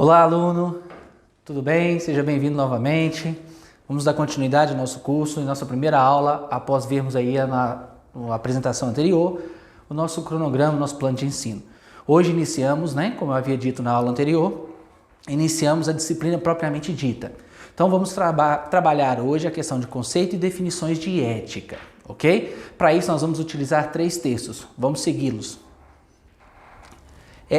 Olá, aluno, tudo bem? Seja bem-vindo novamente. Vamos dar continuidade ao nosso curso, em nossa primeira aula, após vermos aí na apresentação anterior, o nosso cronograma, o nosso plano de ensino. Hoje iniciamos, como eu havia dito na aula anterior, iniciamos a disciplina propriamente dita. Então vamos trabalhar hoje a questão de conceito e definições de ética, ok? Para isso nós vamos utilizar 3 textos, vamos segui-los.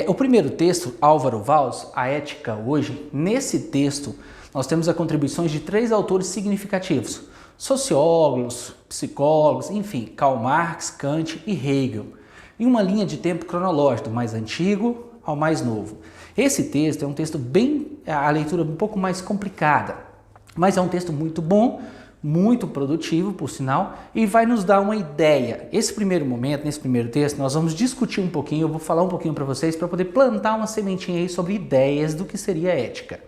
O primeiro texto, Álvaro Valls, A Ética Hoje, nesse texto nós temos as contribuições de 3 autores significativos, sociólogos, psicólogos, enfim, Karl Marx, Kant e Hegel, em uma linha de tempo cronológica, do mais antigo ao mais novo. Esse texto é um texto a leitura um pouco mais complicada, mas é um texto muito bom, muito produtivo, por sinal, e vai nos dar uma ideia. Esse primeiro momento, nesse primeiro texto, nós vamos discutir um pouquinho, eu vou falar um pouquinho para vocês, para poder plantar uma sementinha aí sobre ideias do que seria ética.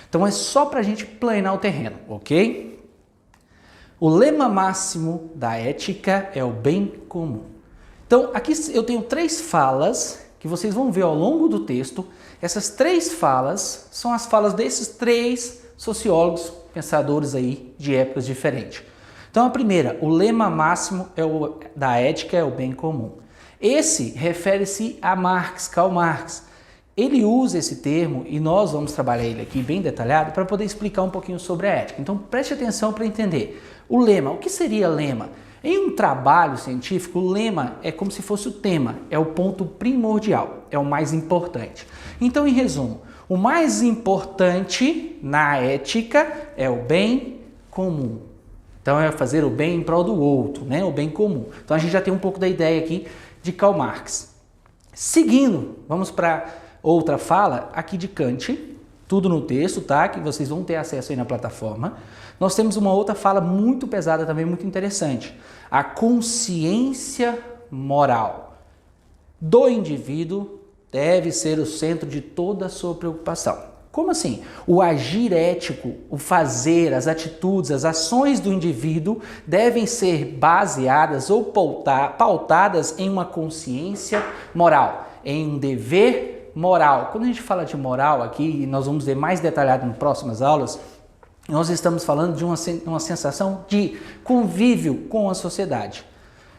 Então é só para a gente planear o terreno, ok? O lema máximo da ética é o bem comum. Então aqui eu tenho 3 falas que vocês vão ver ao longo do texto. Essas 3 falas são as falas desses 3 sociólogos, pensadores aí de épocas diferentes. Então a primeira, o lema máximo da ética é o bem comum. Esse refere-se a Marx, Karl Marx. Ele usa esse termo e nós vamos trabalhar ele aqui bem detalhado para poder explicar um pouquinho sobre a ética. Então preste atenção para entender. O lema, o que seria lema? Em um trabalho científico, o lema é como se fosse o tema, é o ponto primordial, é o mais importante. Então, em resumo, o mais importante na ética é o bem comum. Então, é fazer o bem em prol do outro, o bem comum. Então, a gente já tem um pouco da ideia aqui de Karl Marx. Seguindo, vamos para outra fala aqui de Kant, tudo no texto, tá? Que vocês vão ter acesso aí na plataforma. Nós temos uma outra fala muito pesada também, muito interessante. A consciência moral do indivíduo deve ser o centro de toda a sua preocupação. Como assim? O agir ético, o fazer, as atitudes, as ações do indivíduo devem ser baseadas ou pautadas em uma consciência moral, em um dever moral. Quando a gente fala de moral aqui, e nós vamos ver mais detalhado em próximas aulas, nós estamos falando de uma sensação de convívio com a sociedade.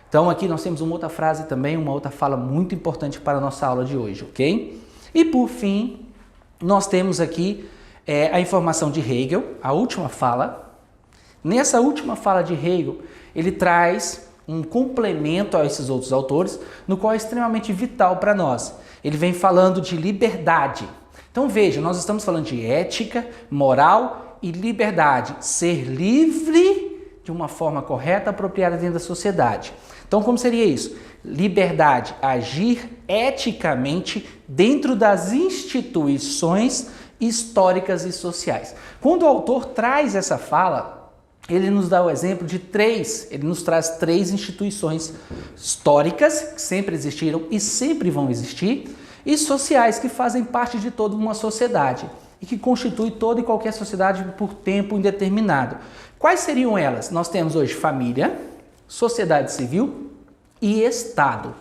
Então aqui nós temos uma outra frase também, uma outra fala muito importante para a nossa aula de hoje, ok? E por fim, nós temos aqui a informação de Hegel, a última fala. Nessa última fala de Hegel, ele traz um complemento a esses outros autores, no qual é extremamente vital para nós. Ele vem falando de liberdade. Então veja, nós estamos falando de ética, moral e liberdade. Ser livre de uma forma correta, apropriada dentro da sociedade. Então como seria isso? Liberdade, agir eticamente dentro das instituições históricas e sociais. Quando o autor traz essa fala, ele nos dá o exemplo de ele nos traz 3 instituições históricas, que sempre existiram e sempre vão existir, e sociais, que fazem parte de toda uma sociedade e que constitui toda e qualquer sociedade por tempo indeterminado. Quais seriam elas? Nós temos hoje família, sociedade civil e Estado.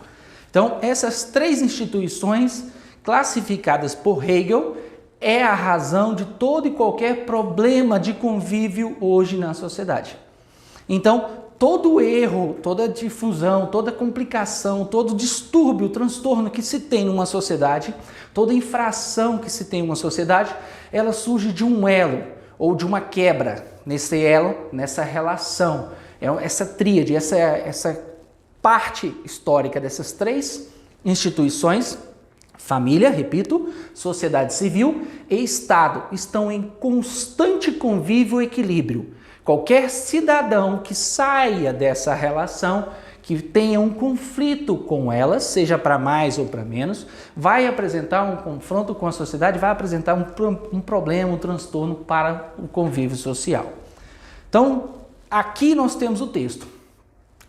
Então, essas 3 instituições classificadas por Hegel é a razão de todo e qualquer problema de convívio hoje na sociedade. Então, todo erro, toda difusão, toda complicação, todo distúrbio, transtorno que se tem numa sociedade, toda infração que se tem em uma sociedade, ela surge de um elo ou de uma quebra nesse elo, nessa relação. Essa tríade, essa parte histórica dessas 3 instituições, família, repito, sociedade civil e Estado, estão em constante convívio e equilíbrio. Qualquer cidadão que saia dessa relação, que tenha um conflito com elas, seja para mais ou para menos, vai apresentar um confronto com a sociedade, vai apresentar um problema, um transtorno para o convívio social. Então, aqui nós temos o texto.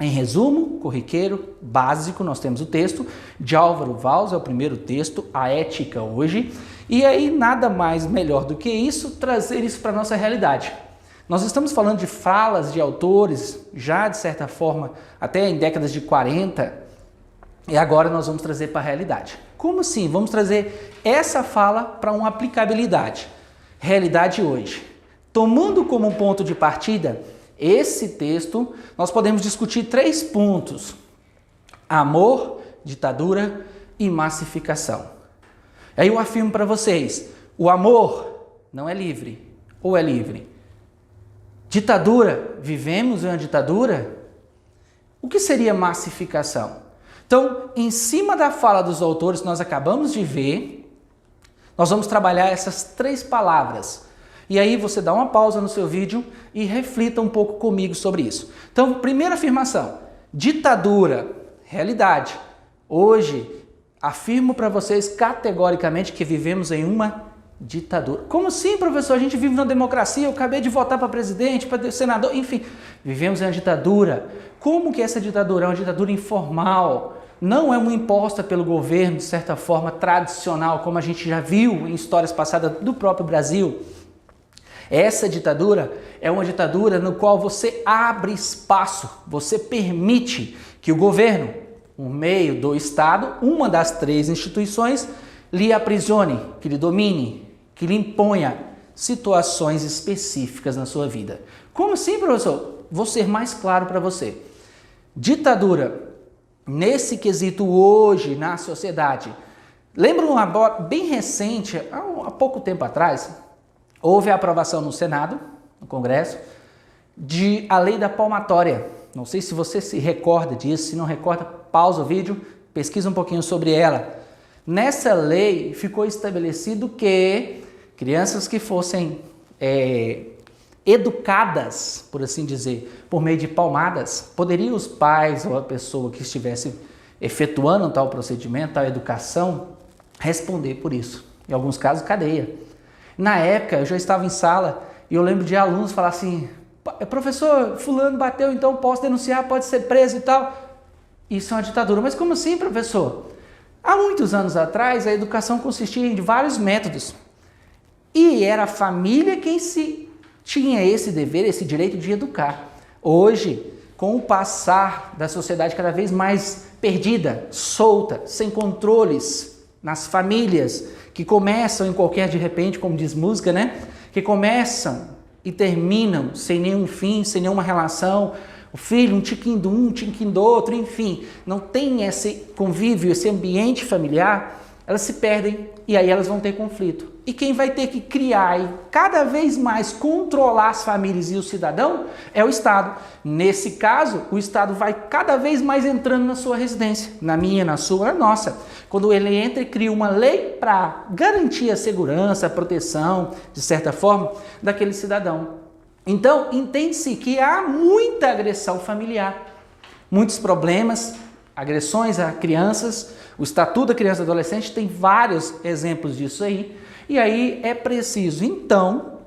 Em resumo, corriqueiro, básico, nós temos o texto de Álvaro Valls, é o primeiro texto, A Ética Hoje. E aí, nada mais melhor do que isso, trazer isso para a nossa realidade. Nós estamos falando de falas de autores, já de certa forma, até em décadas de 40, e agora nós vamos trazer para a realidade. Como assim? Vamos trazer essa fala para uma aplicabilidade. Realidade hoje. Tomando como ponto de partida esse texto, nós podemos discutir 3 pontos: amor, ditadura e massificação. Aí eu afirmo para vocês, o amor não é livre, ou é livre? Ditadura, vivemos em uma ditadura? O que seria massificação? Então, em cima da fala dos autores que nós acabamos de ver, nós vamos trabalhar essas 3 palavras. E aí você dá uma pausa no seu vídeo e reflita um pouco comigo sobre isso. Então, primeira afirmação, ditadura, realidade. Hoje, afirmo para vocês categoricamente que vivemos em uma ditadura. Como assim, professor? A gente vive numa democracia, eu acabei de votar para presidente, para senador, enfim. Vivemos em uma ditadura. Como que essa ditadura é uma ditadura informal? Não é uma imposta pelo governo, de certa forma, tradicional, como a gente já viu em histórias passadas do próprio Brasil. Essa ditadura é uma ditadura no qual você abre espaço, você permite que o governo, por meio do Estado, uma das 3 instituições, lhe aprisione, que lhe domine, que lhe imponha situações específicas na sua vida. Como assim, professor? Vou ser mais claro para você. Ditadura, nesse quesito hoje na sociedade, lembra bem recente, há pouco tempo atrás, houve a aprovação no Senado, no Congresso, de a lei da palmatória. Não sei se você se recorda disso, se não recorda, pausa o vídeo, pesquisa um pouquinho sobre ela. Nessa lei ficou estabelecido que crianças que fossem educadas, por assim dizer, por meio de palmadas, poderiam os pais ou a pessoa que estivesse efetuando tal procedimento, tal educação, responder por isso. Em alguns casos, cadeia. Na época, eu já estava em sala e eu lembro de alunos falar assim, professor, fulano bateu, então posso denunciar, pode ser preso e tal. Isso é uma ditadura. Mas como assim, professor? Há muitos anos atrás, a educação consistia em vários métodos. E era a família quem tinha esse dever, esse direito de educar. Hoje, com o passar da sociedade cada vez mais perdida, solta, sem controles nas famílias, que começam em qualquer de repente, como diz música, né? Que começam e terminam sem nenhum fim, sem nenhuma relação. O filho, um tiquinho de um tiquinho do outro, enfim. Não tem esse convívio, esse ambiente familiar, elas se perdem e aí elas vão ter conflito. E quem vai ter que criar e cada vez mais controlar as famílias e o cidadão é o Estado. Nesse caso, o Estado vai cada vez mais entrando na sua residência, na minha, na sua, na nossa. Quando ele entra e cria uma lei para garantir a segurança, a proteção, de certa forma, daquele cidadão. Então, entende-se que há muita agressão familiar, muitos problemas, agressões a crianças. O Estatuto da Criança e do Adolescente tem vários exemplos disso aí. E aí é preciso, então,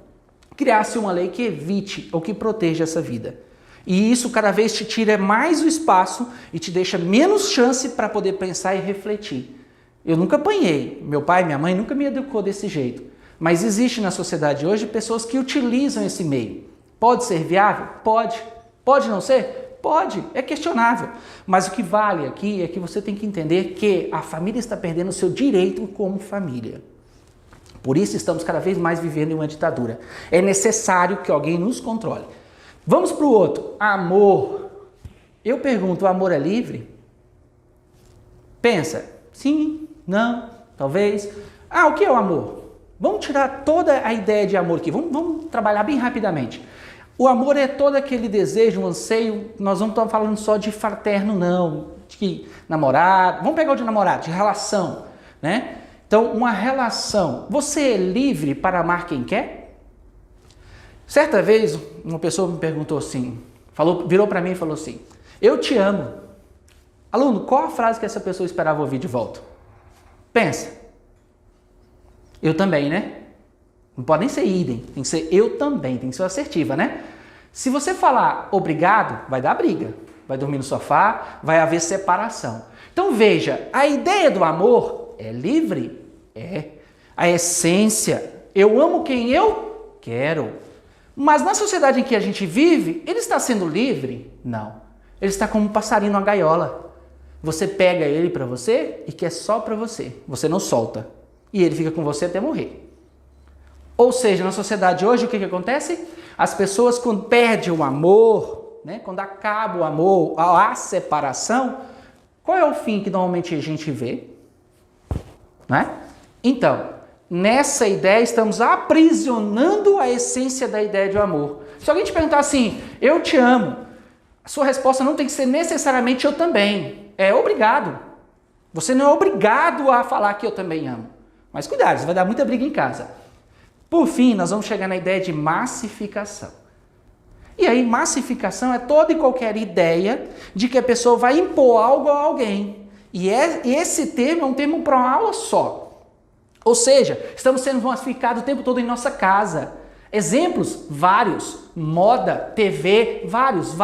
criar-se uma lei que evite ou que proteja essa vida. E isso cada vez te tira mais o espaço e te deixa menos chance para poder pensar e refletir. Eu nunca apanhei, meu pai e minha mãe nunca me educou desse jeito. Mas existe na sociedade hoje pessoas que utilizam esse meio. Pode ser viável? Pode. Pode não ser? Pode. É questionável. Mas o que vale aqui é que você tem que entender que a família está perdendo o seu direito como família. Por isso estamos cada vez mais vivendo em uma ditadura. É necessário que alguém nos controle. Vamos para o outro. Amor. Eu pergunto, o amor é livre? Pensa. Sim, não, talvez. O que é o amor? Vamos tirar toda a ideia de amor aqui. Vamos trabalhar bem rapidamente. O amor é todo aquele desejo, um anseio. Nós não estamos falando só de fraterno, não. De namorado. Vamos pegar o de namorado, de relação, né? Então, uma relação. Você é livre para amar quem quer? Certa vez, uma pessoa me perguntou assim, virou para mim e falou assim, eu te amo. Aluno, qual a frase que essa pessoa esperava ouvir de volta? Pensa. Eu também, né? Não pode nem ser idem, tem que ser eu também, tem que ser assertiva, né? Se você falar obrigado, vai dar briga. Vai dormir no sofá, vai haver separação. Então veja, a ideia do amor é livre? É. A essência, eu amo quem eu quero. Mas na sociedade em que a gente vive, ele está sendo livre? Não. Ele está como um passarinho numa gaiola. Você pega ele para você e quer só para você. Você não solta. E ele fica com você até morrer. Ou seja, na sociedade hoje, o que acontece? As pessoas, quando perdem o amor, né? Quando acaba o amor, a separação, qual é o fim que normalmente a gente vê? Né? Então, nessa ideia, estamos aprisionando a essência da ideia de amor. Se alguém te perguntar assim, eu te amo, a sua resposta não tem que ser necessariamente eu também. É obrigado. Você não é obrigado a falar que eu também amo. Mas cuidado, você vai dar muita briga em casa. Por fim, nós vamos chegar na ideia de massificação. E aí, massificação é toda e qualquer ideia de que a pessoa vai impor algo a alguém. E esse termo é um termo para uma aula só. Ou seja, estamos sendo massificados o tempo todo em nossa casa. Exemplos? Vários. Moda, TV, vários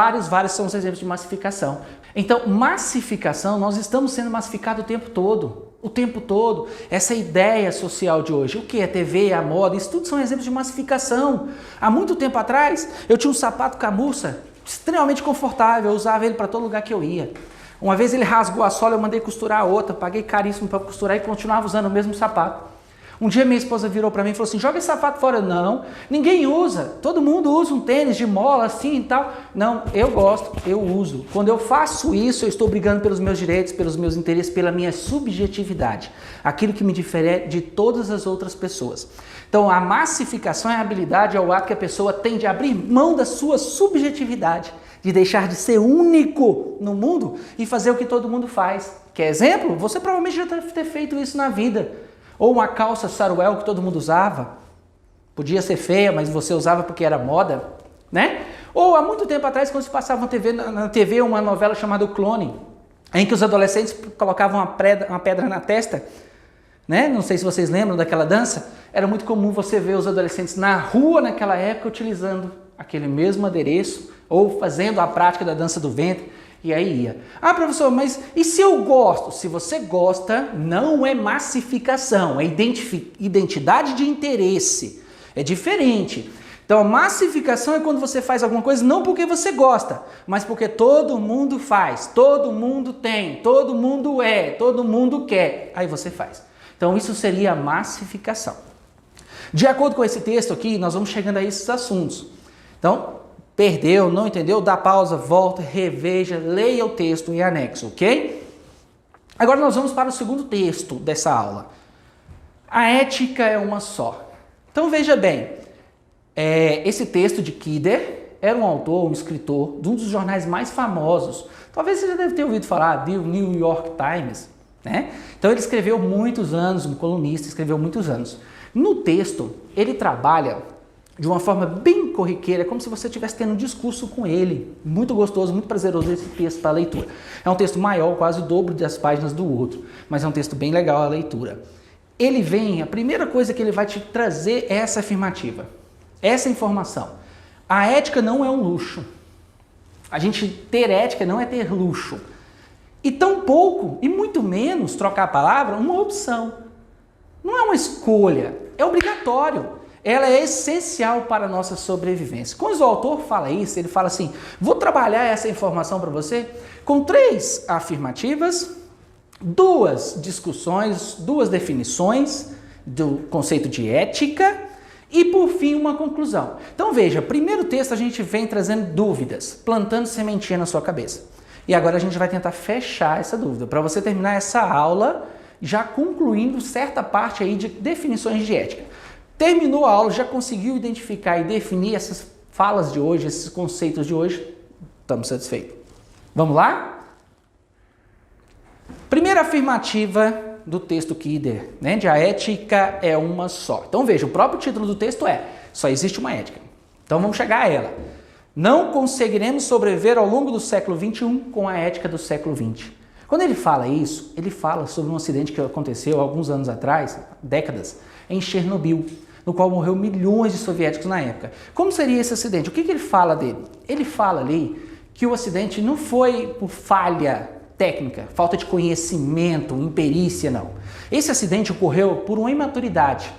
são os exemplos de massificação. Então, massificação, nós estamos sendo massificados o tempo todo. O tempo todo. Essa ideia social de hoje. O que é TV, a moda, isso tudo são exemplos de massificação. Há muito tempo atrás, eu tinha um sapato camurça extremamente confortável. Eu usava ele para todo lugar que eu ia. Uma vez ele rasgou a sola, eu mandei costurar a outra. Paguei caríssimo para costurar e continuava usando o mesmo sapato. Um dia minha esposa virou para mim e falou assim, joga esse sapato fora. Não, ninguém usa. Todo mundo usa um tênis de mola assim e tal. Não, eu gosto, eu uso. Quando eu faço isso, eu estou brigando pelos meus direitos, pelos meus interesses, pela minha subjetividade. Aquilo que me difere de todas as outras pessoas. Então, a massificação é a habilidade, é o ato que a pessoa tem de abrir mão da sua subjetividade, de deixar de ser único no mundo e fazer o que todo mundo faz. Quer exemplo? Você provavelmente já deve ter feito isso na vida. Ou uma calça saruel que todo mundo usava. Podia ser feia, mas você usava porque era moda, né? Ou há muito tempo atrás, quando se passava na TV uma novela chamada O Clone, em que os adolescentes colocavam uma pedra na testa, né? Não sei se vocês lembram daquela dança. Era muito comum você ver os adolescentes na rua naquela época utilizando aquele mesmo adereço ou fazendo a prática da dança do ventre. E aí ia. Ah, professor, mas e se eu gosto? Se você gosta, não é massificação, é identidade de interesse. É diferente. Então, massificação é quando você faz alguma coisa não porque você gosta, mas porque todo mundo faz, todo mundo tem, todo mundo todo mundo quer. Aí você faz. Então, isso seria a massificação. De acordo com esse texto aqui, nós vamos chegando a esses assuntos. Então, perdeu, não entendeu? Dá pausa, volta, reveja, leia o texto em anexo, ok? Agora nós vamos para o segundo texto dessa aula. A ética é uma só. Então veja bem, esse texto de Kidder era um autor, um escritor de um dos jornais mais famosos. Talvez você já deve ter ouvido falar do New York Times, né? Então ele escreveu muitos anos, um colunista, escreveu muitos anos. No texto, ele trabalha de uma forma bem corriqueira, como se você estivesse tendo um discurso com ele. Muito gostoso, muito prazeroso esse texto para a leitura. É um texto maior, quase o dobro das páginas do outro, mas é um texto bem legal a leitura. Ele vem, a primeira coisa que ele vai te trazer é essa afirmativa, essa informação. A ética não é um luxo. A gente ter ética não é ter luxo. E tampouco, e muito menos, trocar a palavra, uma opção. Não é uma escolha, é obrigatório. Ela é essencial para a nossa sobrevivência. Quando o autor fala isso, ele fala assim, vou trabalhar essa informação para você com 3 afirmativas, 2 discussões, 2 definições do conceito de ética e, por fim, uma conclusão. Então, veja, primeiro texto a gente vem trazendo dúvidas, plantando sementinha na sua cabeça. E agora a gente vai tentar fechar essa dúvida, para você terminar essa aula já concluindo certa parte aí de definições de ética. Terminou a aula, já conseguiu identificar e definir essas falas de hoje, esses conceitos de hoje? Estamos satisfeitos. Vamos lá? Primeira afirmativa do texto Kidder, né? De a ética é uma só. Então veja, o próprio título do texto é só existe uma ética. Então vamos chegar a ela. Não conseguiremos sobreviver ao longo do século XXI com a ética do século XX. Quando ele fala isso, ele fala sobre um acidente que aconteceu alguns anos atrás, décadas, em Chernobyl, no qual morreu milhões de soviéticos na época. Como seria esse acidente? O que ele fala dele? Ele fala ali que o acidente não foi por falha técnica, falta de conhecimento, imperícia, não. Esse acidente ocorreu por uma imaturidade,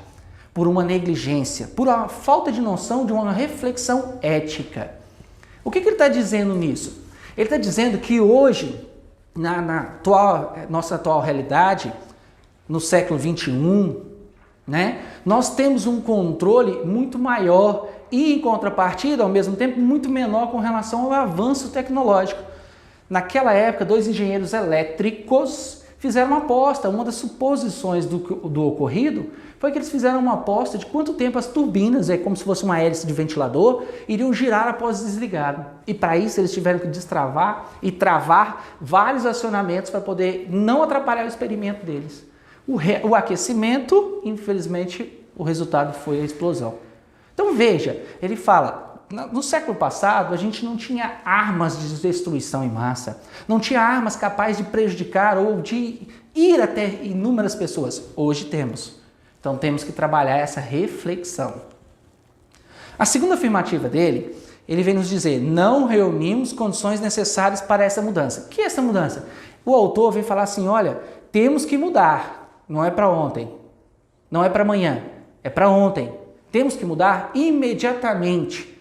por uma negligência, por uma falta de noção de uma reflexão ética. O que ele está dizendo nisso? Ele está dizendo que hoje nossa atual realidade, no século XXI, né, nós temos um controle muito maior e, em contrapartida, ao mesmo tempo, muito menor com relação ao avanço tecnológico. Naquela época, 2 engenheiros elétricos fizeram uma aposta. Uma das suposições do ocorrido foi que eles fizeram uma aposta de quanto tempo as turbinas, como se fosse uma hélice de ventilador, iriam girar após desligado. E para isso eles tiveram que destravar e travar vários acionamentos para poder não atrapalhar o experimento deles. O aquecimento, infelizmente, o resultado foi a explosão. Então veja, ele fala... No século passado, a gente não tinha armas de destruição em massa, não tinha armas capazes de prejudicar ou de ir até inúmeras pessoas. Hoje temos. Então temos que trabalhar essa reflexão. A segunda afirmativa dele, ele vem nos dizer, não reunimos condições necessárias para essa mudança. O que é essa mudança? O autor vem falar assim, olha, temos que mudar, não é para ontem, não é para amanhã, é para ontem. Temos que mudar imediatamente.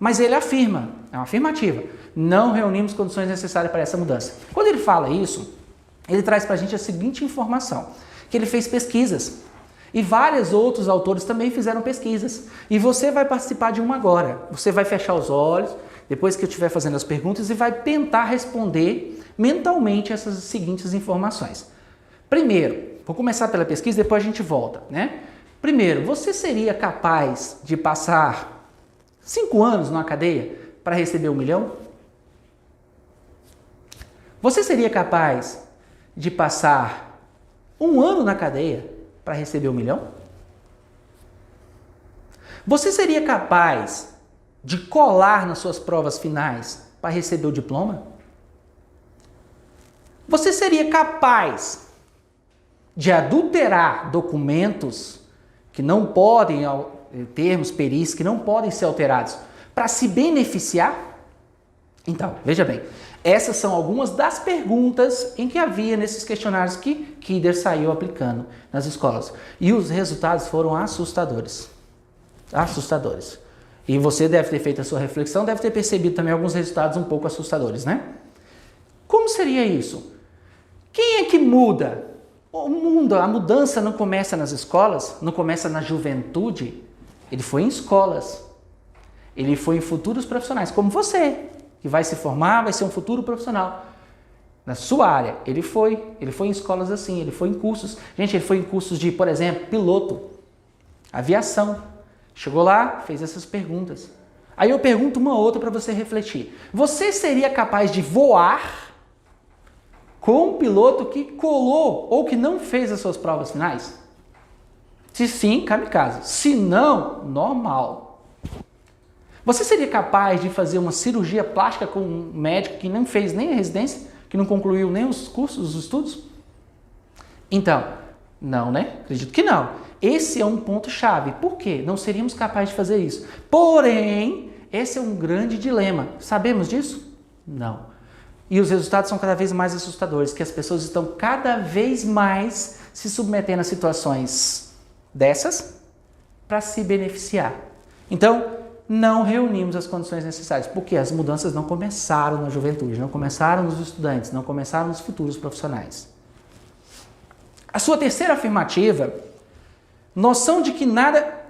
Mas ele afirma, é uma afirmativa, não reunimos condições necessárias para essa mudança. Quando ele fala isso, ele traz para a gente a seguinte informação, que ele fez pesquisas e vários outros autores também fizeram pesquisas. E você vai participar de uma agora. Você vai fechar os olhos, depois que eu estiver fazendo as perguntas, e vai tentar responder mentalmente essas seguintes informações. Primeiro, vou começar pela pesquisa, depois a gente volta, né? Primeiro, você seria capaz de passar 5 anos numa cadeia para receber 1 milhão? Você seria capaz de passar 1 ano na cadeia para receber 1 milhão? Você seria capaz de colar nas suas provas finais para receber o diploma? Você seria capaz de adulterar documentos que não podem, termos perícios que não podem ser alterados, para se beneficiar? Então, veja bem, essas são algumas das perguntas em que havia nesses questionários que Kidder saiu aplicando nas escolas. E os resultados foram assustadores. Assustadores. E você deve ter feito a sua reflexão, deve ter percebido também alguns resultados um pouco assustadores, né? Como seria isso? Quem é que muda? O mundo, a mudança não começa nas escolas, não começa na juventude. Ele foi em escolas, ele foi em futuros profissionais, como você, que vai se formar, vai ser um futuro profissional. Na sua área, ele foi em escolas assim, ele foi em cursos. Gente, ele foi em cursos de, por exemplo, piloto, aviação. Chegou lá, fez essas perguntas. Aí eu pergunto uma outra para você refletir. Você seria capaz de voar com um piloto que colou ou que não fez as suas provas finais? Se sim, kamikaze. Se não, normal. Você seria capaz de fazer uma cirurgia plástica com um médico que não fez nem a residência, que não concluiu nem os cursos, os estudos? Então, não, né? Acredito que não. Esse é um ponto-chave. Por quê? Não seríamos capazes de fazer isso. Porém, esse é um grande dilema. Sabemos disso? Não. E os resultados são cada vez mais assustadores, que as pessoas estão cada vez mais se submetendo a situações dessas para se beneficiar. Então, não reunimos as condições necessárias, porque as mudanças não começaram na juventude, não começaram nos estudantes, não começaram nos futuros profissionais. A sua terceira afirmativa, noção de que nada,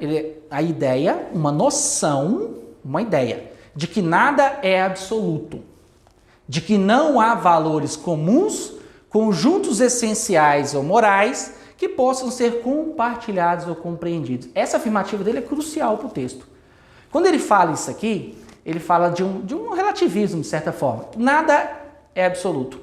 a ideia, uma noção, uma ideia, de que nada é absoluto, de que não há valores comuns, conjuntos essenciais ou morais que possam ser compartilhados ou compreendidos. Essa afirmativa dele é crucial para o texto. Quando ele fala isso aqui, ele fala de um relativismo, de certa forma. Nada é absoluto.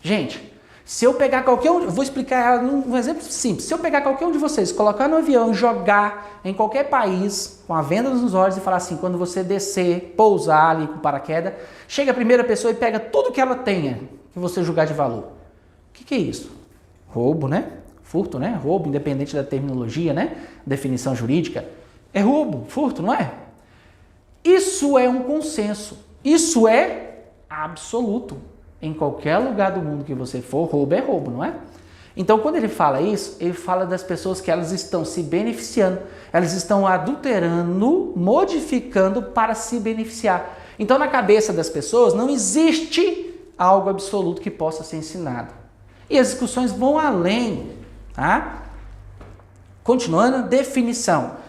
Gente, se eu pegar qualquer um, eu vou explicar um exemplo simples. Se eu pegar qualquer um de vocês, colocar no avião e jogar em qualquer país, com a venda nos olhos e falar assim, quando você descer, pousar ali com paraquedas, chega a primeira pessoa e pega tudo que ela tenha, que você julgar de valor. O que é isso? Roubo, né? Furto, né? Roubo, independente da terminologia, né? Definição jurídica. É roubo, furto, não é? Isso é um consenso. Isso é absoluto. Em qualquer lugar do mundo que você for, roubo é roubo, não é? Então, quando ele fala isso, ele fala das pessoas que elas estão se beneficiando, elas estão adulterando, modificando para se beneficiar. Então, na cabeça das pessoas, não existe algo absoluto que possa ser ensinado. E as discussões vão além, tá? Continuando, definição.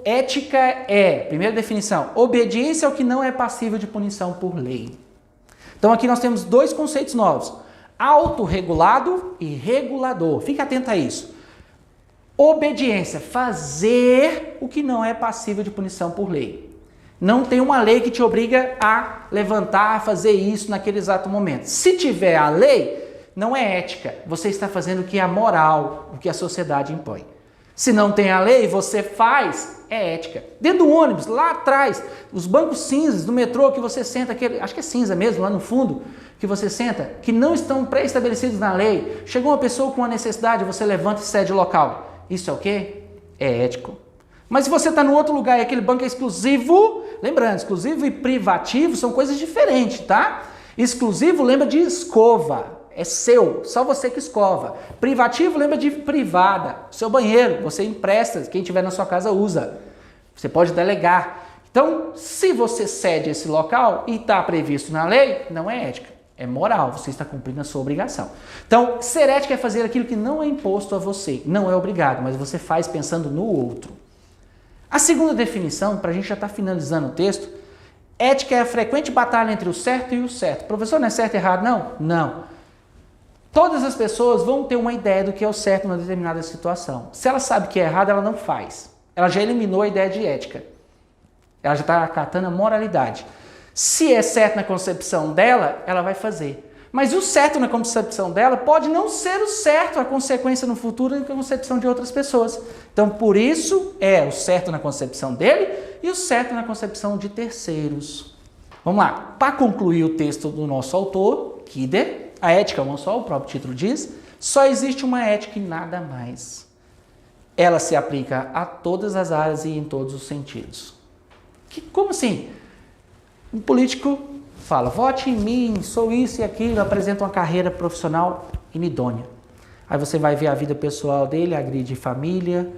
Ética é, primeira definição, obediência ao que não é passível de punição por lei. Então aqui nós temos dois conceitos novos, autorregulado e regulador. Fique atento a isso. Obediência, fazer o que não é passível de punição por lei. Não tem uma lei que te obriga a levantar, a fazer isso naquele exato momento. Se tiver a lei, não é ética. Você está fazendo o que é a moral, o que a sociedade impõe. Se não tem a lei, você faz, é ética. Dentro do ônibus, lá atrás, os bancos cinzas do metrô que você senta, acho que é cinza mesmo, lá no fundo, que você senta, que não estão pré-estabelecidos na lei. Chegou uma pessoa com uma necessidade, você levanta e cede o local. Isso é o quê? É ético. Mas se você está no outro lugar e aquele banco é exclusivo, lembrando, exclusivo e privativo são coisas diferentes, tá? Exclusivo lembra de escova. É seu, só você que escova. Privativo lembra de privada, seu banheiro, você empresta, quem tiver na sua casa usa. Você pode delegar. Então, se você cede esse local e está previsto na lei, não é ética, é moral, você está cumprindo a sua obrigação. Então, ser ética é fazer aquilo que não é imposto a você, não é obrigado, mas você faz pensando no outro. A segunda definição, para a gente já estar finalizando o texto, ética é a frequente batalha entre o certo e o certo. Professor, não é certo e errado, não? Não. Todas as pessoas vão ter uma ideia do que é o certo numa determinada situação. Se ela sabe que é errado, ela não faz. Ela já eliminou a ideia de ética. Ela já está acatando a moralidade. Se é certo na concepção dela, ela vai fazer. Mas o certo na concepção dela pode não ser o certo, a consequência no futuro na concepção de outras pessoas. Então, por isso, é o certo na concepção dele e o certo na concepção de terceiros. Vamos lá. Para concluir o texto do nosso autor, Kider, a ética é uma só, o próprio título diz, só existe uma ética e nada mais. Ela se aplica a todas as áreas e em todos os sentidos. Como assim? Um político fala, vote em mim, sou isso e aquilo, apresenta uma carreira profissional inidônea. Aí você vai ver a vida pessoal dele, agride família,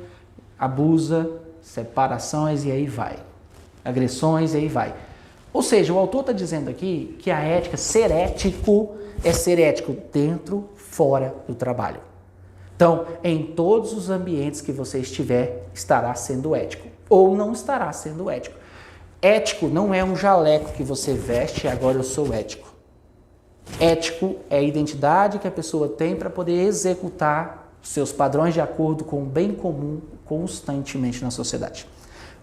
abusa, separações e aí vai. Agressões e aí vai. Ou seja, o autor está dizendo aqui que a ética, ser ético, é ser ético dentro, fora do trabalho. Então, em todos os ambientes que você estiver, estará sendo ético ou não estará sendo ético. Ético não é um jaleco que você veste e agora eu sou ético. Ético é a identidade que a pessoa tem para poder executar seus padrões de acordo com o bem comum constantemente na sociedade.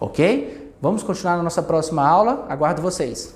Ok? Vamos continuar na nossa próxima aula. Aguardo vocês.